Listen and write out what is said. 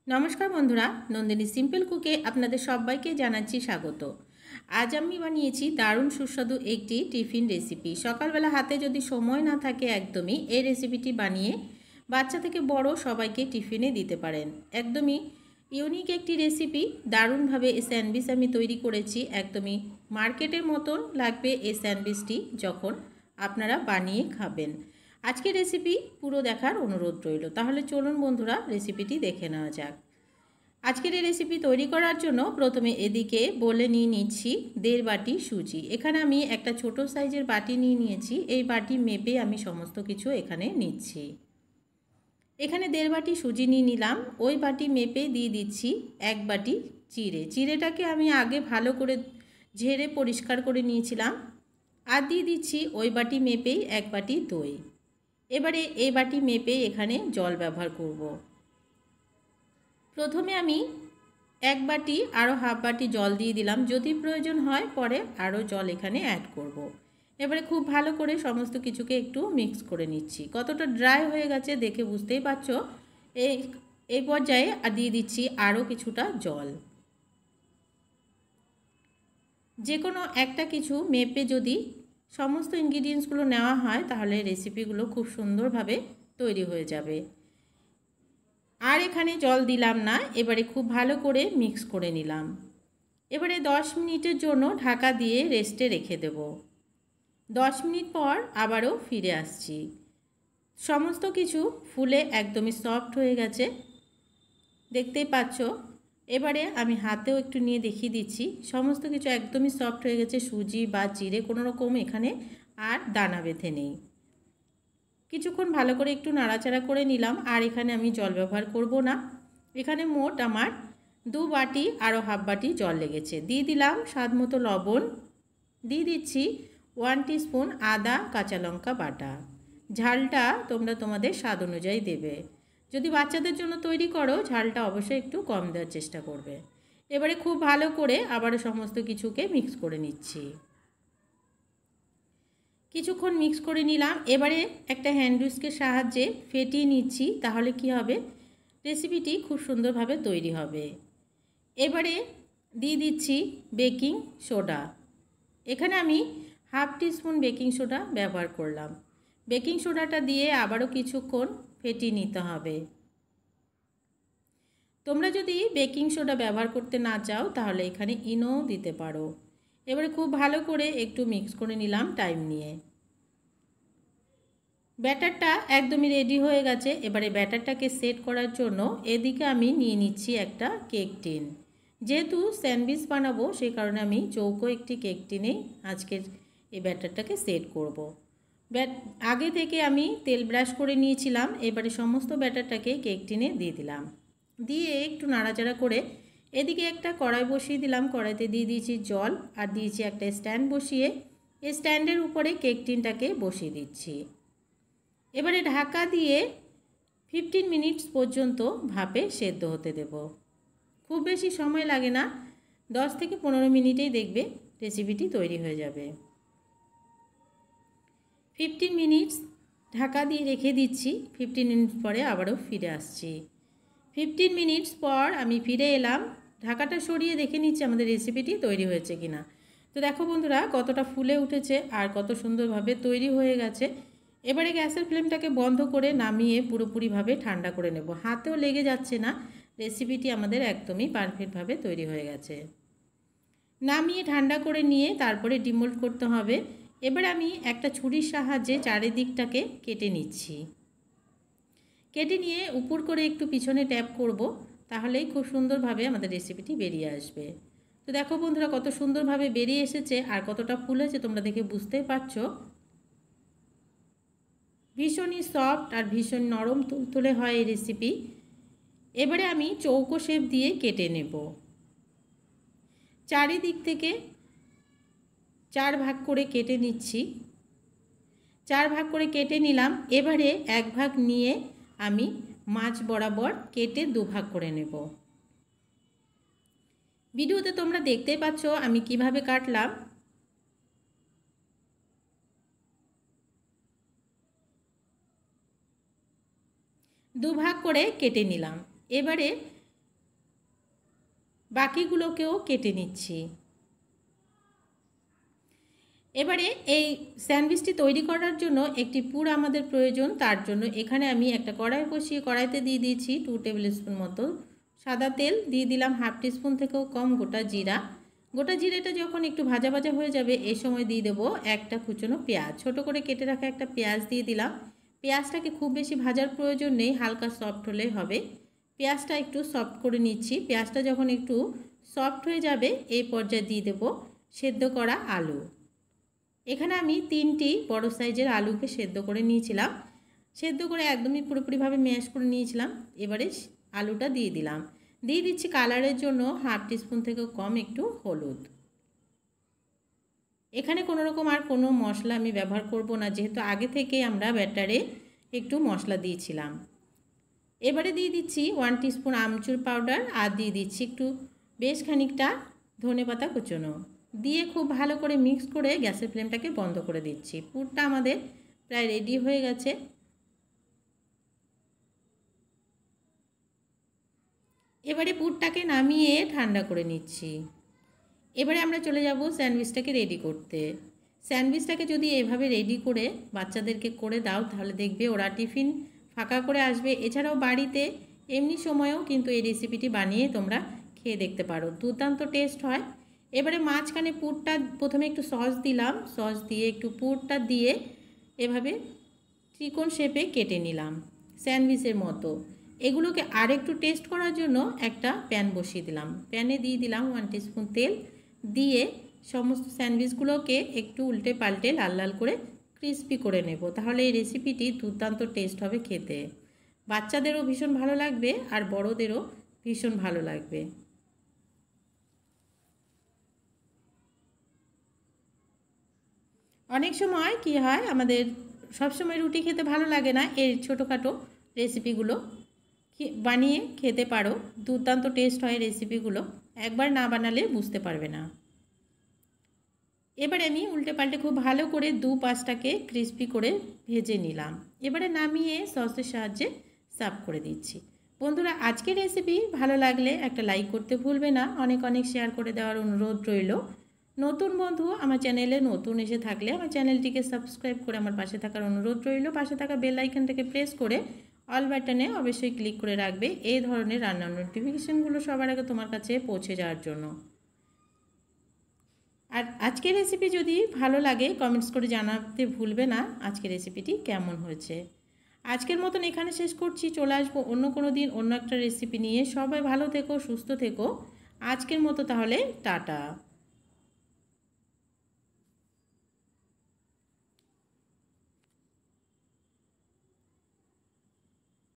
নমস্কার বন্ধুরা, নন্দিনী সিম্পল কুকে আপনাদের সবাইকে জানাচ্ছি স্বাগত। আজ আমি বানিয়েছি দারুণ সুস্বাদু একটি টিফিন রেসিপি। সকালবেলা হাতে যদি সময় না থাকে একদমই, এই রেসিপিটি বানিয়ে বাচ্চা থেকে বড় সবাইকে টিফিনে দিতে পারেন। একদমই ইউনিক একটি রেসিপি। দারুণভাবে এই স্যান্ডউইচ আমি তৈরি করেছি। একদমই মার্কেটের মতন লাগবে এই স্যান্ডউইচটি যখন আপনারা বানিয়ে খাবেন। আজকের রেসিপি পুরো দেখার অনুরোধ রইল। তাহলে চলুন বন্ধুরা, রেসিপিটি দেখে নেওয়া যাক। আজকের এই রেসিপি তৈরি করার জন্য প্রথমে এদিকে বলে নিয়ে নিচ্ছি 1.5 বাটি সুজি। এখানে আমি একটা ছোট সাইজের বাটি নিয়ে নিয়েছি। এই বাটি মেপে আমি সমস্ত কিছু এখানে নিচ্ছি। এখানে 1.5 বাটি সুজি নিয়ে নিলাম। ওই বাটি মেপে দিয়ে দিচ্ছি 1 বাটি চিড়ে। চিড়েটাকে আমি আগে ভালো করে ঝেড়ে পরিষ্কার করে নিয়েছিলাম। আর দিয়ে দিচ্ছি ওই বাটি মেপেই 1 বাটি দই। এবারে এই বাটি মেপে এখানে জল ব্যবহার করব। প্রথমে আমি 1 বাটি আরও হাফ বাটি জল দিয়ে দিলাম। যদি প্রয়োজন হয় পরে আরও জল এখানে অ্যাড করব। এবারে খুব ভালো করে সমস্ত কিছুকে একটু মিক্স করে নিচ্ছি। কতটা ড্রাই হয়ে গেছে দেখে বুঝতেই পারছো। এই পর্যায়ে দিয়ে দিচ্ছি আরও কিছুটা জল। যে কোনো একটা কিছু মেপে যদি সমস্ত ইনগ্রিডিয়েন্টসগুলো নেওয়া হয় তাহলে রেসিপিগুলো খুব সুন্দরভাবে তৈরি হয়ে যাবে। আর এখানে জল দিলাম না। এবারে খুব ভালো করে মিক্স করে নিলাম। এবারে 10 মিনিটের জন্য ঢাকা দিয়ে রেস্টে রেখে দেব। 10 মিনিট পর আবারও ফিরে আসছি। সমস্ত কিছু ফুলে একদমই সফট হয়ে গেছে, দেখতেই পাচ্ছ। এবারে আমি হাতেও একটু নিয়ে দেখিয়ে দিচ্ছি। সমস্ত কিছু একদমই সফট হয়ে গেছে। সুজি বা চিড়ে কোনো রকম এখানে আর দানা বেঁধে নেই। কিছুক্ষণ ভালো করে একটু নাড়াচাড়া করে নিলাম। আর এখানে আমি জল ব্যবহার করব না। এখানে মোট আমার 2 বাটি আরও হাফ বাটি জল লেগেছে। দিয়ে দিলাম স্বাদ মতো লবণ। দিয়ে দিচ্ছি 1 টিস্পুন আদা কাঁচা লঙ্কা বাটা। ঝালটা তোমরা তোমাদের স্বাদ অনুযায়ী দেবে। যদি বাচ্চাদের জন্য তৈরি করো ঝালটা অবশ্যই একটু কম দেওয়ার চেষ্টা করবে। এবারে খুব ভালো করে আবারও সমস্ত কিছুকে মিক্স করে নিচ্ছি। কিছুক্ষণ মিক্স করে নিলাম। এবারে একটা হ্যান্ড উইস্কের সাহায্যে ফেটিয়ে নিচ্ছি। তাহলে কি হবে, রেসিপিটি খুব সুন্দরভাবে তৈরি হবে। এবারে দিয়ে দিচ্ছি বেকিং সোডা। এখানে আমি হাফ টিস্পুন বেকিং সোডা ব্যবহার করলাম। বেকিং সোডাটা দিয়ে আবারও কিছুক্ষণ ফেটিয়ে নিতে হবে। তোমরা যদি বেকিং সোডা ব্যবহার করতে না চাও তাহলে এখানে ইনো দিতে পারো। এবারে খুব ভালো করে একটু মিক্স করে নিলাম টাইম নিয়ে। ব্যাটারটা একদমই রেডি হয়ে গেছে। এবারে ব্যাটারটাকে সেট করার জন্য এদিকে আমি নিয়ে নিচ্ছি একটা কেক টিন। যেহেতু স্যান্ডউইচ বানাবো সেই কারণে আমি চৌকো একটি কেক টিনেই আজকের এই ব্যাটারটাকে সেট করব। আগে থেকে আমি তেল ব্রাশ করে নিয়েছিলাম। এবারে সমস্ত ব্যাটারটাকে কেক টিনে দিয়ে দিলাম। দিয়ে একটু নাড়াচাড়া করে এদিকে একটা কড়াই বসিয়ে দিলাম। কড়াইতে দিয়ে দিয়েছি জল আর দিয়েছি একটা স্ট্যান্ড বসিয়ে। এই স্ট্যান্ডের উপরে কেক টিনটাকে বসিয়ে দিচ্ছি। এবারে ঢাকা দিয়ে 15 মিনিটস পর্যন্ত ভাপে সেদ্ধ হতে দেব। খুব বেশি সময় লাগে না, 10 থেকে 15 মিনিটেই দেখবে রেসিপিটি তৈরি হয়ে যাবে। 15 মিনিটস ঢাকা দিয়ে রেখে দিচ্ছি। 15 মিনিট পরে আবারও ফিরে আসছি। 15 মিনিটস পর আমি ফিরে এলাম। ঢাকাটা সরিয়ে দেখে নিচ্ছি আমাদের রেসিপিটি তৈরি হয়েছে কিনা। তো দেখো বন্ধুরা কতটা ফুলে উঠেছে আর কত সুন্দরভাবে তৈরি হয়ে গেছে। এবারে গ্যাসের ফ্লেমটাকে বন্ধ করে নামিয়ে পুরোপুরিভাবে ঠান্ডা করে নেব। হাতেও লেগে যাচ্ছে না। রেসিপিটি আমাদের একদমই পারফেক্টভাবে তৈরি হয়ে গেছে। নামিয়ে ঠান্ডা করে নিয়ে তারপরে ডিমোল্ড করতে হবে। এবার আমি একটা ছুরির সাহায্যে চারিদিকটাকে কেটে নিচ্ছি। কেটে নিয়ে উপর করে একটু পিছনে ট্যাপ করব, তাহলেই খুব সুন্দরভাবে আমাদের রেসিপিটি বেরিয়ে আসবে। তো দেখো বন্ধুরা কত সুন্দরভাবে বেরিয়ে এসেছে আর কতটা ফুলেছে তোমরা দেখে বুঝতেই পারছো। ভীষণই সফট আর ভীষণ নরম তুলতুলে হয় এই রেসিপি। এবারে আমি চৌকো শেপ দিয়ে কেটে নেব। চারিদিক থেকে 4 ভাগ করে কেটে নিচ্ছি। 4 ভাগ করে কেটে নিলাম। এবারে 1 ভাগ নিয়ে আমি মাঝ বরাবর কেটে 2 ভাগ করে নেব। ভিডিওতে তোমরা দেখতেই পাচ্ছ আমি কিভাবে কাটলাম। দু ভাগ করে কেটে নিলাম। এবারে বাকিগুলোকেও কেটে নিচ্ছি। এবারে এই স্যান্ডউইচটি তৈরি করার জন্য একটি পুর আমাদের প্রয়োজন। তার জন্য এখানে আমি একটা কড়াই বসিয়ে কড়াইতে দিয়ে দিয়েছি 2 টেবিল স্পুন মতো সাদা তেল, দিয়ে দিলাম হাফ টিস্পুন থেকেও কম গোটা জিরা। গোটা জিরাটা যখন একটু ভাজা ভাজা হয়ে যাবে এই সময় দিয়ে দেবো একটা কুচনো পেঁয়াজ, ছোট করে কেটে রাখা একটা পেঁয়াজ দিয়ে দিলাম। পেঁয়াজটাকে খুব বেশি ভাজার প্রয়োজন নেই, হালকা সফট হলেই হবে। পেঁয়াজটা একটু সফট করে নিচ্ছি। পেঁয়াজটা যখন একটু সফট হয়ে যাবে এই পর্যায়ে দিয়ে দেবো সেদ্ধ করা আলু। এখানে আমি 3টি বড় সাইজের আলুকে সেদ্ধ করে নিয়েছিলাম, সেদ্ধ করে একদমই পুরোপুরিভাবে ম্যাশ করে নিয়েছিলাম। এবারে আলুটা দিয়ে দিলাম, দিয়ে দিচ্ছি কালারের জন্য হাফ টিস্পুন থেকেও কম একটু হলুদ। এখানে কোনো রকম আর কোনো মশলা আমি ব্যবহার করব না, যেহেতু আগে থেকে আমরা ব্যাটারে একটু মশলা দিয়েছিলাম। এবারে দিয়ে দিচ্ছি 1 টিস্পুন আমচুর পাউডার আর দিয়ে দিচ্ছি একটু বেশ খানিকটা ধনেপাতা কুচনো, দিয়ে খুব ভালো করে মিক্স করে গ্যাসের ফ্লেমটাকে বন্ধ করে দিচ্ছি। পুরটা আমাদের প্রায় রেডি হয়ে গেছে। এবারে পুরটাকে নামিয়ে ঠান্ডা করে নিচ্ছি। এবারে আমরা চলে যাব স্যান্ডউইচটাকে রেডি করতে। স্যান্ডউইচটাকে যদি এভাবে রেডি করে বাচ্চাদেরকে করে দাও তাহলে দেখবে ওরা টিফিন ফাঁকা করে আসবে। এছাড়াও বাড়িতে এমনি সময়েও কিন্তু এই রেসিপিটি বানিয়ে তোমরা খেয়ে দেখতে পারো, দুর্দান্ত টেস্ট হয়। এবারে মাঝখানে পুরটা প্রথমে একটু সস দিলাম, সস দিয়ে একটু পুরটা দিয়ে এভাবে ত্রিকোণ শেপে কেটে নিলাম স্যান্ডউইচের মতো। এগুলোকে আর একটু টেস্ট করার জন্য একটা প্যান বসিয়ে দিলাম, প্যানে দিয়ে দিলাম 1 টিস্পুন তেল, দিয়ে সমস্ত স্যান্ডউইচগুলোকে একটু উল্টে পাল্টে লাল লাল করে ক্রিস্পি করে নেব। তাহলে এই রেসিপিটি দুর্দান্ত টেস্ট হবে খেতে, বাচ্চাদেরও ভীষণ ভালো লাগবে আর বড়দেরও ভীষণ ভালো লাগবে। অনেক সময় কি হয়, আমাদের সবসময় রুটি খেতে ভালো লাগে না, এই ছোটোখাটো রেসিপিগুলো বানিয়ে খেতে পারো, দুর্দান্ত টেস্ট হয় রেসিপিগুলো, একবার না বানালে বুঝতে পারবে না। এবারে আমি উল্টে পাল্টে খুব ভালো করে দু পাশটাকে ক্রিস্পি করে ভেজে নিলাম। এবারে নামিয়ে সসের সাহায্যে সার্ভ করে দিচ্ছি। বন্ধুরা, আজকের রেসিপি ভালো লাগলে একটা লাইক করতে ভুলবে না, অনেক অনেক শেয়ার করে দেওয়ার অনুরোধ রইল। নতুন বন্ধু আমার চ্যানেলে নতুন এসে থাকলে আমার চ্যানেলটিকে সাবস্ক্রাইব করে আমার পাশে থাকার অনুরোধ রইল। পাশে থাকা বেল আইকনটাকে প্রেস করে অল বাটনে অবশ্যই ক্লিক করে রাখবে এই ধরনের রান্নার নোটিফিকেশানগুলো সবার আগে তোমার কাছে পৌঁছে যাওয়ার জন্য। আর আজকের রেসিপি যদি ভালো লাগে কমেন্টস করে জানাতে ভুলবে না আজকের রেসিপিটি কেমন হয়েছে। আজকের মতন এখানে শেষ করছি, চলে আসবো অন্য কোনো দিন অন্য একটা রেসিপি নিয়ে। সবাই ভালো থেকো, সুস্থ থেকো। আজকের মতো তাহলে টাটা।